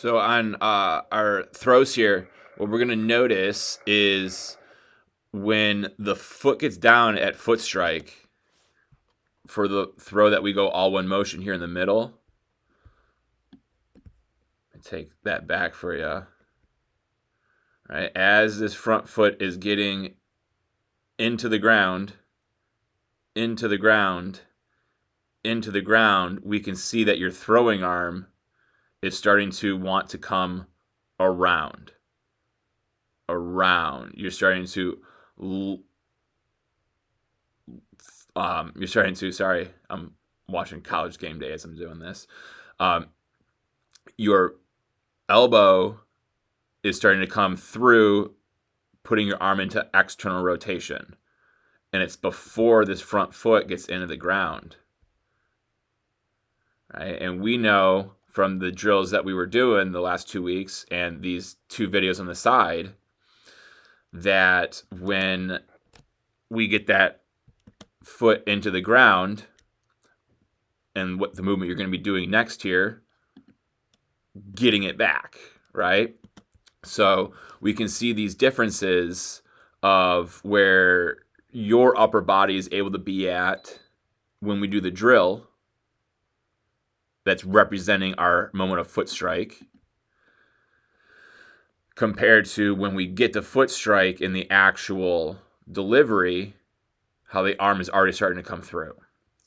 So on our throws here, what we're going to notice is when the foot gets down at foot strike for the throw that we go all one motion here in the middle. Take that back for you. All right, as this front foot is getting into the ground, into the ground, into the ground, we can see that your throwing arm is starting to want to come around. You're starting to sorry, I'm watching College Game Day as I'm doing this. Your elbow is starting to come through, putting your arm into external rotation. And it's before this front foot gets into the ground. Right? And we know from the drills that we were doing the last 2 weeks and these 2 videos on the side that when we get that foot into the ground and what the movement you're going to be doing next here, getting it back, right? So we can see these differences of where your upper body is able to be at when we do the drill that's representing our moment of foot strike compared to when we get the foot strike in the actual delivery, how the arm is already starting to come through.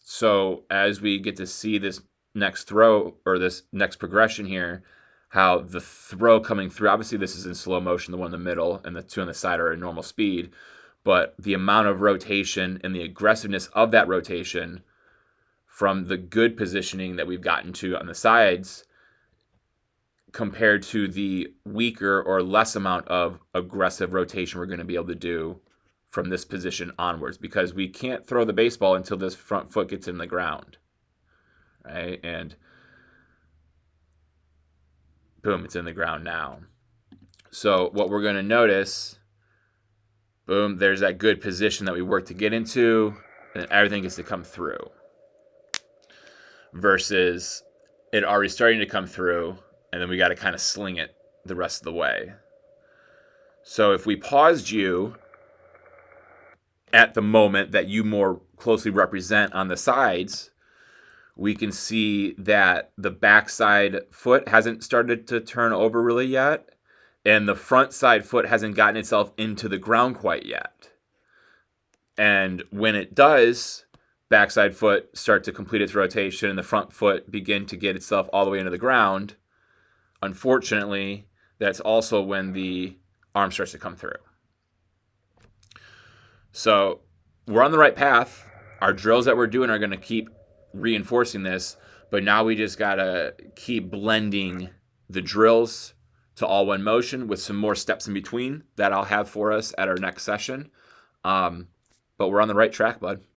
So as we get to see this next throw or this next progression here, how the throw coming through, obviously this is in slow motion, the one in the middle and the 2 on the side are at normal speed, but the amount of rotation and the aggressiveness of that rotation from the good positioning that we've gotten to on the sides compared to the weaker or less amount of aggressive rotation we're going to be able to do from this position onwards, because we can't throw the baseball until this front foot gets in the ground, right? And boom, it's in the ground now. So what we're going to notice, boom, there's that good position that we worked to get into, and everything gets to come through. Versus it already starting to come through, and then we got to kind of sling it the rest of the way. So if we paused you at the moment that you more closely represent on the sides, we can see that the backside foot hasn't started to turn over really yet, and the front side foot hasn't gotten itself into the ground quite yet. And when it does, backside foot start to complete its rotation and the front foot begin to get itself all the way into the ground, unfortunately, that's also when the arm starts to come through. So we're on the right path. Our drills that we're doing are going to keep reinforcing this, but now we just got to keep blending the drills to all one motion with some more steps in between that I'll have for us at our next session. But we're on the right track, bud.